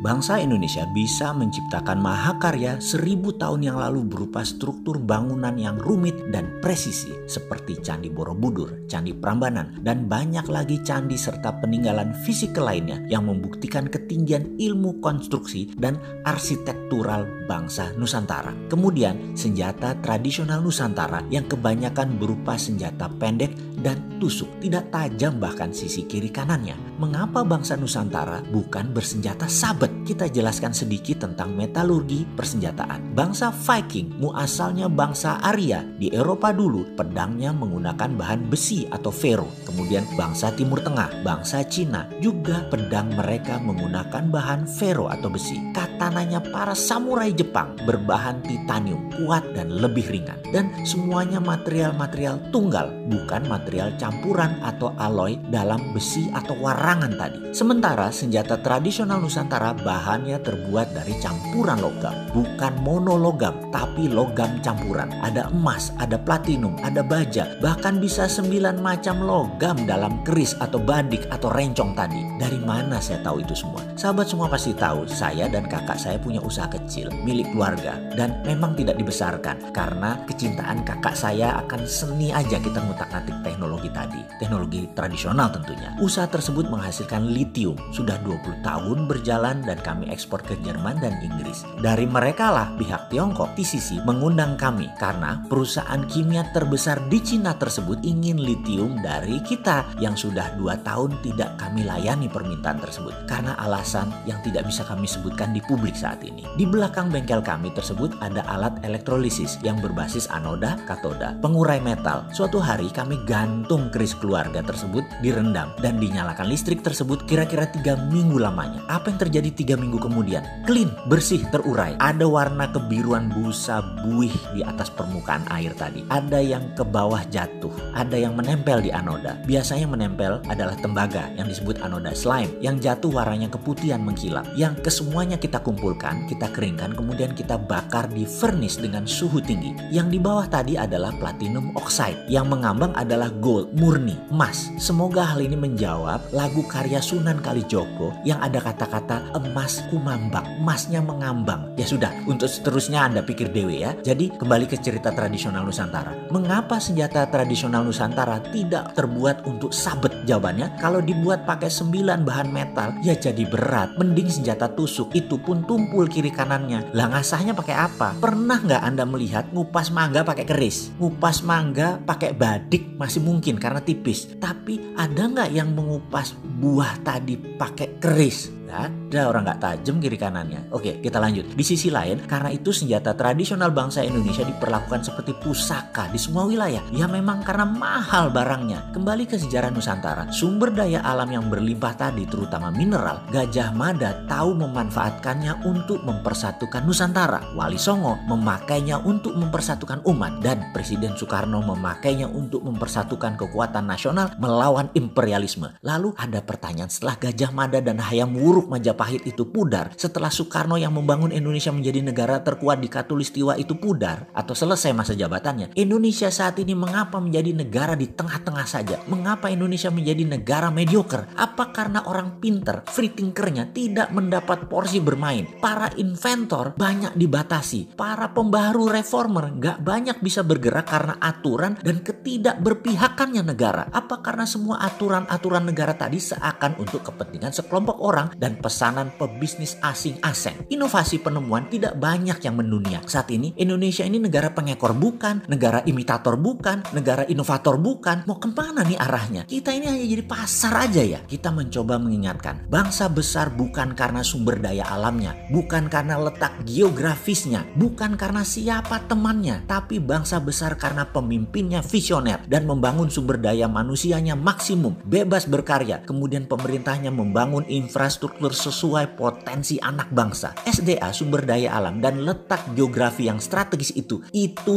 Bangsa Indonesia bisa menciptakan mahakarya 1000 tahun yang lalu berupa struktur bangunan yang rumit dan presisi seperti Candi Borobudur, Candi Prambanan, dan banyak lagi candi serta peninggalan fisikal lainnya yang membuktikan ketinggian ilmu konstruksi dan arsitektural bangsa Nusantara. Kemudian senjata tradisional Nusantara yang kebanyakan berupa senjata pendek dan tusuk, tidak tajam bahkan sisi kiri kanannya. Mengapa bangsa Nusantara bukan bersenjata sabet? Kita jelaskan sedikit tentang metalurgi persenjataan. Bangsa Viking muasalnya bangsa Arya. Di Eropa dulu pedangnya menggunakan bahan besi atau fero. Kemudian bangsa Timur Tengah, bangsa Cina juga pedang mereka menggunakan bahan fero atau besi. Katananya para samurai Jepang berbahan titanium, kuat dan lebih ringan. Dan semuanya material-material tunggal, bukan material campuran atau alloy dalam besi atau warangan tadi. Sementara senjata tradisional Nusantara bahannya terbuat dari campuran logam, bukan monologam, tapi logam campuran. Ada emas, ada platinum, ada baja, bahkan bisa 9 macam logam dalam keris atau badik atau rencong tadi. Dari mana saya tahu itu semua? Sahabat semua pasti tahu, saya dan kakak saya punya usaha kecil milik keluarga dan memang tidak dibesarkan karena kecintaan kakak saya akan seni aja kita ngutak-ngatik teknologi tadi, teknologi tradisional tentunya. Usaha tersebut menghasilkan litium, sudah 20 tahun berjalan dan kami ekspor ke Jerman dan Inggris. Dari mereka lah pihak Tiongkok, TCC, mengundang kami karena perusahaan kimia terbesar di Cina tersebut ingin litium dari kita yang sudah 2 tahun tidak kami layani permintaan tersebut karena alasan yang tidak bisa kami sebutkan di publik saat ini. Di belakang bengkel kami tersebut ada alat elektrolisis yang berbasis anoda, katoda, pengurai metal. Suatu hari kami gantung keris keluarga tersebut direndam dan dinyalakan listrik tersebut kira-kira 3 minggu lamanya. Apa yang terjadi 3 minggu kemudian? Clean, bersih, terurai. Ada warna kebiruan busa buih di atas permukaan air tadi. Ada yang ke bawah jatuh, ada yang menempel di anoda. Biasanya menempel adalah tembaga yang disebut anoda slime. Yang jatuh warnanya keputihan mengkilap. Yang kesemuanya kita kumpulkan, kita keringkan, kemudian kita bakar di furnace dengan suhu tinggi. Yang di bawah tadi adalah platinum oxide. Yang mengambang adalah gold, murni, emas. Semoga hal ini menjawab lagu karya Sunan Kalijogo yang ada kata-kata emas kumambang, emasnya mengambang. Ya sudah, untuk seterusnya Anda pikir dewe ya. Jadi kembali ke cerita tradisional Nusantara. Mengapa senjata tradisional Nusantara tidak terbuat untuk sabet? Jawabannya, kalau dibuat pakai 9 bahan metal, ya jadi berat. Mending senjata tusuk, itu pun tumpul kiri kanannya. Lah ngasahnya pakai apa? Pernah nggak Anda melihat ngupas mangga pakai keris? Ngupas mangga pakai badik masih mungkin karena tipis. Tapi ada nggak yang mengupas buah tadi pakai keris? Ada orang nggak tajam kiri kanannya. Oke, kita lanjut. Di sisi lain, karena itu senjata tradisional bangsa Indonesia diperlakukan seperti pusaka di semua wilayah. Ya memang karena mahal barangnya. Kembali ke sejarah Nusantara, sumber daya alam yang berlimpah tadi, terutama mineral, Gajah Mada tahu memanfaatkannya untuk mempersatukan Nusantara. Wali Songo memakainya untuk mempersatukan umat, dan Presiden Soekarno memakainya untuk mempersatukan kekuatan nasional melawan imperialisme. Lalu ada pertanyaan, setelah Gajah Mada dan Hayam Wuruk Majapahit itu pudar, setelah Soekarno yang membangun Indonesia menjadi negara terkuat di Katulistiwa itu pudar atau selesai masa jabatannya, Indonesia saat ini mengapa menjadi negara di tengah-tengah saja? Mengapa Indonesia menjadi negara mediocre? Apa karena orang pinter, free thinkernya tidak mendapat porsi bermain? Para inventor banyak dibatasi, para pembaharu reformer nggak banyak bisa bergerak karena aturan dan ketidakberpihakannya negara. Apa karena semua aturan-aturan negara tadi seakan untuk kepentingan sekelompok orang dan pesanan pebisnis asing-asing? Inovasi penemuan tidak banyak yang mendunia. Saat ini Indonesia ini negara pengekor bukan, negara imitator bukan, negara inovator bukan. Mau kemana nih arahnya? Kita ini hanya jadi pasar aja ya. Kita mencoba mengingatkan, bangsa besar bukan karena sumber daya alamnya, bukan karena letak geografisnya, bukan karena siapa temannya, tapi bangsa besar karena pemimpinnya visioner dan membangun sumber daya manusianya maksimum, bebas berkarya. Kemudian pemerintahnya membangun infrastruktur sesuai potensi anak bangsa. SDA, sumber daya alam, dan letak geografi yang strategis itu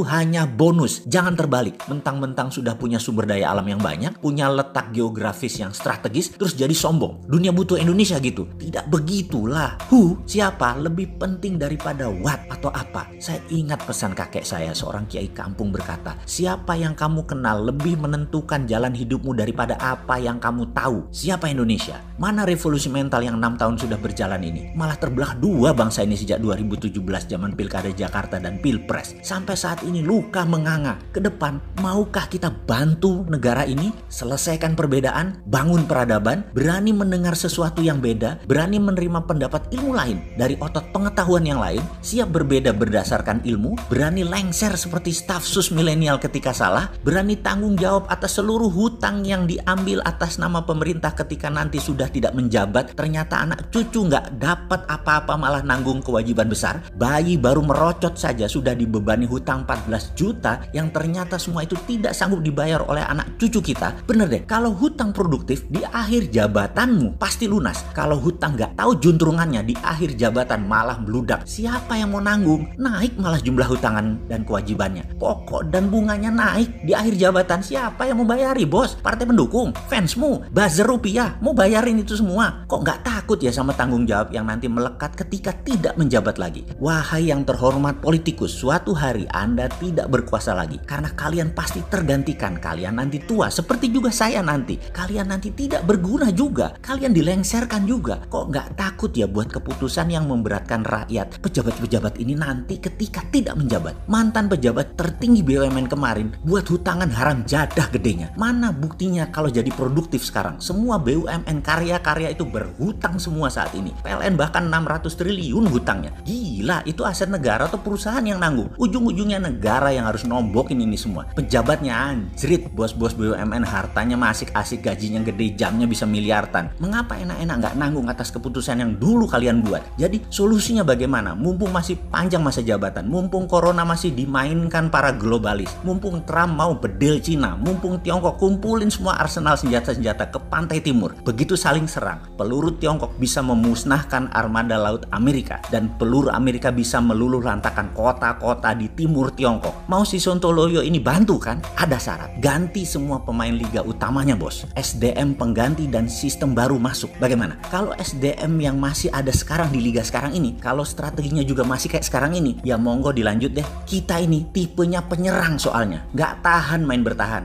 hanya bonus. Jangan terbalik, mentang-mentang sudah punya sumber daya alam yang banyak, punya letak geografis yang strategis, terus jadi sombong. Dunia butuh Indonesia gitu. Tidak begitulah. Who, siapa, lebih penting daripada what atau apa. Saya ingat pesan kakek saya, seorang kiai kampung, berkata, siapa yang kamu kenal lebih menentukan jalan hidupmu daripada apa yang kamu tahu. Siapa Indonesia? Mana revolusi mental yang 6 tahun sudah berjalan ini? Malah terbelah dua bangsa ini sejak 2017 zaman Pilkada Jakarta dan Pilpres. Sampai saat ini luka menganga. Ke depan, maukah kita bantu negara ini selesaikan perbedaan, bangun peradaban, berani mendengar sesuatu yang beda, berani menerima pendapat ilmu lain dari otot pengetahuan yang lain, siap berbeda berdasarkan ilmu, berani lengser seperti staf sus milenial ketika salah, berani tanggung jawab atas seluruh hutang yang diambil atas nama pemerintah ketika nanti sudah tidak menjabat, ternyata anak cucu nggak dapat apa-apa malah nanggung kewajiban besar. Bayi baru merocot saja sudah dibebani hutang 14 juta yang ternyata semua itu tidak sanggup dibayar oleh anak cucu kita. Bener deh, kalau hutang produktif di akhir jabatanmu pasti lunas. Kalau hutang nggak tahu juntrungannya di akhir jabatan malah meludak. Siapa yang mau nanggung? Naik malah jumlah hutangan dan kewajibannya. Pokok dan bunganya naik di akhir jabatan. Siapa yang mau bayari, bos? Partai pendukung, fansmu, buzzer rupiah mau bayarin itu semua. Kok nggak takut ya sama tanggung jawab yang nanti melekat ketika tidak menjabat lagi? Wahai yang terhormat politikus, suatu hari Anda tidak berkuasa lagi karena kalian pasti tergantikan. Kalian nanti tua seperti juga saya nanti. Kalian nanti tidak berguna juga. Kalian dilengserkan juga. Kok nggak takut ya buat keputusan yang memberatkan rakyat? Pejabat-pejabat ini nanti ketika tidak menjabat. Mantan pejabat tertinggi BUMN kemarin buat hutangan haram jadah gedenya. Mana buktinya kalau jadi produktif sekarang? Semua BUMN karya-karya itu berhutang semua saat ini. PLN bahkan 600 triliun hutangnya. Gila, itu aset negara atau perusahaan yang nanggung? Ujung-ujungnya negara yang harus nombokin ini semua. Pejabatnya anjrit, bos-bos BUMN hartanya asik-asik, gajinya gede, jamnya bisa miliaran. Mengapa enak-enak nggak nanggung atas keputusan yang dulu kalian buat? Jadi solusinya bagaimana? Mumpung masih panjang masa jabatan, mumpung corona masih dimainkan para globalis, mumpung Trump mau bedel Cina, mumpung Tiongkok kumpulin semua arsenal senjata-senjata ke pantai timur. Begitu saling serang, peluru Tiongkok bisa memusnahkan armada laut Amerika dan peluru Amerika bisa meluluh lantakan kota-kota di timur Tiongkok. Mau si Sontoloyo ini bantu kan? Ada syarat, ganti semua pemain liga utamanya, bos. SDM pengganti dan sistem baru masuk. Bagaimana? Kalau SDM yang masih ada sekarang di liga sekarang ini, kalau strateginya juga masih kayak sekarang ini, ya monggo dilanjut deh. Kita ini tipenya penyerang soalnya, nggak tahan main bertahan.